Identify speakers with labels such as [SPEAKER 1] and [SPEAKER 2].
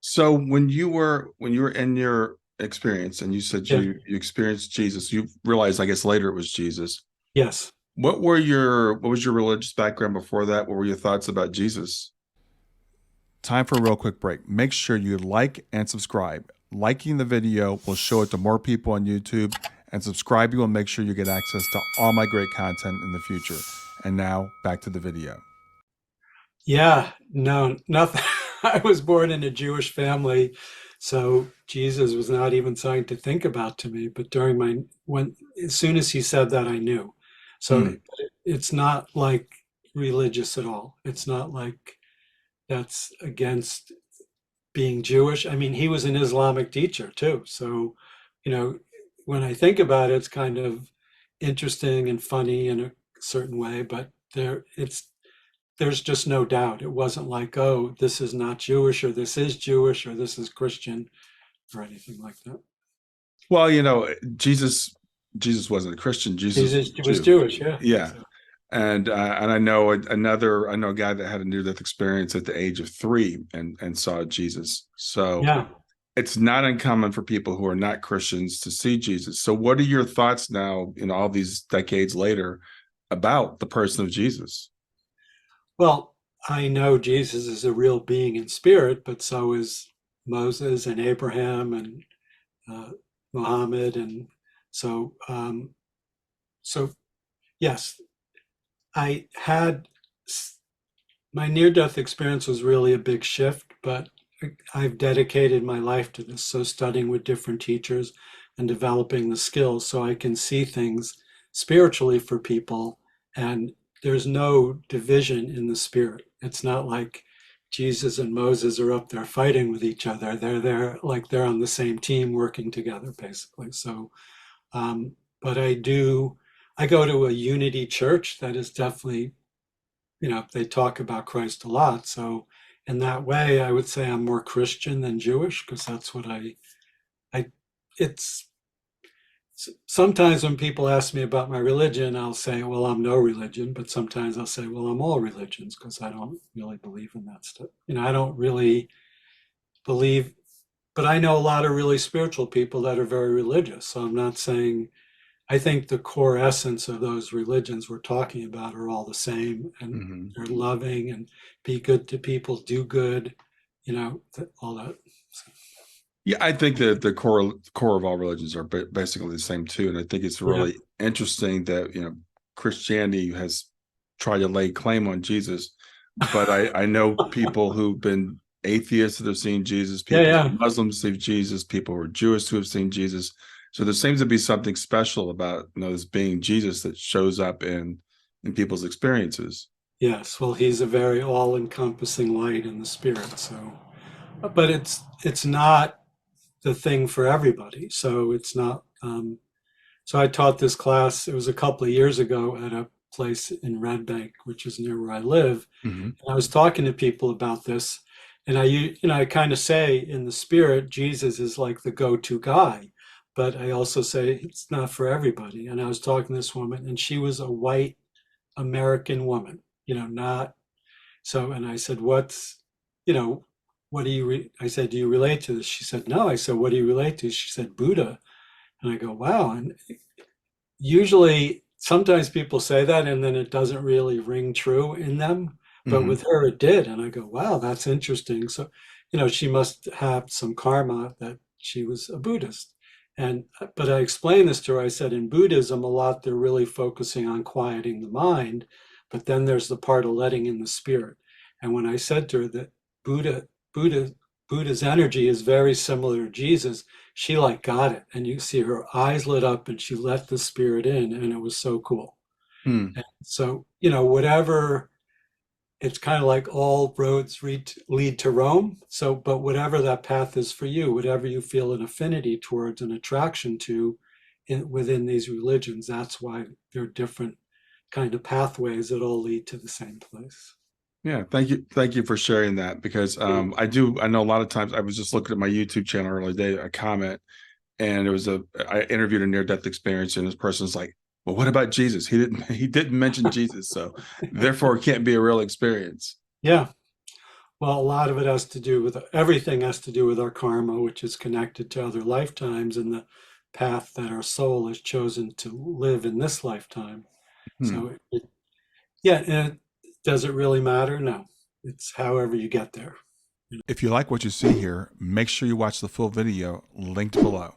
[SPEAKER 1] So when you were in your experience and you said
[SPEAKER 2] Yeah.
[SPEAKER 1] you experienced Jesus, you realized, I guess, later it was Jesus.
[SPEAKER 2] Yes.
[SPEAKER 1] What was your religious background before that? What were your thoughts about Jesus? Time for a real quick break. Make sure you like and subscribe. Liking the video will show it to more people on YouTube, and subscribing will make sure you get access to all my great content in the future. And now back to the video.
[SPEAKER 2] Yeah. No, nothing. I was born in a Jewish family, so Jesus was not even something to think about to me. But as soon as he said that, I knew. So
[SPEAKER 1] Hmm.
[SPEAKER 2] it's not like religious at all. It's not like that's against being Jewish. I mean, he was an Islamic teacher too. So, you know, when I think about it, it's kind of interesting and funny in a certain way, but there's just no doubt. It wasn't like, oh, this is not Jewish or this is Jewish or this is Christian or anything like that.
[SPEAKER 1] Well, Jesus wasn't a Christian. Jesus was
[SPEAKER 2] Jesus
[SPEAKER 1] a
[SPEAKER 2] was
[SPEAKER 1] Jew.
[SPEAKER 2] Jewish, yeah.
[SPEAKER 1] Yeah. And I know a guy that had a near death experience at the age of 3 and saw Jesus. So
[SPEAKER 2] Yeah.
[SPEAKER 1] it's not uncommon for people who are not Christians to see Jesus. So what are your thoughts now, all these decades later, about the person of Jesus?
[SPEAKER 2] Well, I know Jesus is a real being in spirit, but so is Moses and Abraham and uh, Muhammad, and so so yes, I had my near-death experience was really a big shift, but I've dedicated my life to this. So studying with different teachers and developing the skills so I can see things spiritually for people, and there's no division in the spirit. It's not like Jesus and Moses are up there fighting with each other. They're there like they're on the same team working together, basically. So but I go to a unity church that is definitely, they talk about Christ a lot. So in that way, I would say I'm more Christian than Jewish because that's what I, it's sometimes when people ask me about my religion, I'll say, well, I'm no religion, but sometimes I'll say, well, I'm all religions because I don't really believe in that stuff. I don't really believe, but I know a lot of really spiritual people that are very religious. So I'm not saying I think the core essence of those religions we're talking about are all the same, and
[SPEAKER 1] Mhm.
[SPEAKER 2] they're loving and be good to people, do good, all that. So,
[SPEAKER 1] Yeah, I think that the core of all religions are basically the same too, and I think it's
[SPEAKER 2] yeah.
[SPEAKER 1] really interesting that Christianity has tried to lay claim on Jesus, but I know people who've been atheists that have seen Jesus,
[SPEAKER 2] Yeah,
[SPEAKER 1] people
[SPEAKER 2] yeah.
[SPEAKER 1] Muslims who've seen Jesus, people who are Jewish who have seen Jesus. So there seems to be something special about this being Jesus that shows up in people's experiences.
[SPEAKER 2] Yes. Well, he's a very all-encompassing light in the spirit. So, but it's not the thing for everybody. So it's not. So I taught this class. It was a couple of years ago at a place in Red Bank, which is near where I live.
[SPEAKER 1] Mhm.
[SPEAKER 2] I was talking to people about this, and I kind of say in the spirit, Jesus is like the go-to guy, but I also say it's not for everybody. And I was talking to this woman, and she was a white American woman, not so. And I said, you know, what do I said, do you relate to this? She said, no. I said, what do you relate to? She said, Buddha. And I go, wow. And usually sometimes people say that and then it doesn't really ring true in them, but
[SPEAKER 1] Mhm.
[SPEAKER 2] with her it did. And I go, wow, that's interesting. So she must have some karma that she was a Buddhist. And but I explained this to her. I said, in Buddhism a lot they're really focusing on quieting the mind, but then there's the part of letting in the spirit. And when I said to her that buddha buddha Buddha's energy is very similar to Jesus, she like got it, and you see her eyes lit up and she let the spirit in, and it was so cool.
[SPEAKER 1] Hmm.
[SPEAKER 2] And so whatever, it's kind of like all roads lead to Rome. So but whatever that path is for you, whatever you feel an affinity towards, an attraction to within these religions, that's why there are different kind of pathways that all lead to the same place.
[SPEAKER 1] Yeah, thank you for sharing that because I know a lot of times I was just looking at my YouTube channel earlier today, a comment, and it was I interviewed a near death experience, and this person's like, "Well, what about Jesus? He didn't mention Jesus, so therefore it can't be a real experience."
[SPEAKER 2] Yeah. Well, a lot of it has to do with everything has to do with our karma, which is connected to other lifetimes and the path that our soul has chosen to live in this lifetime.
[SPEAKER 1] Hmm.
[SPEAKER 2] So, yeah, and does it really matter? No. It's however you get there.
[SPEAKER 1] If you like what you see here, make sure you watch the full video linked below.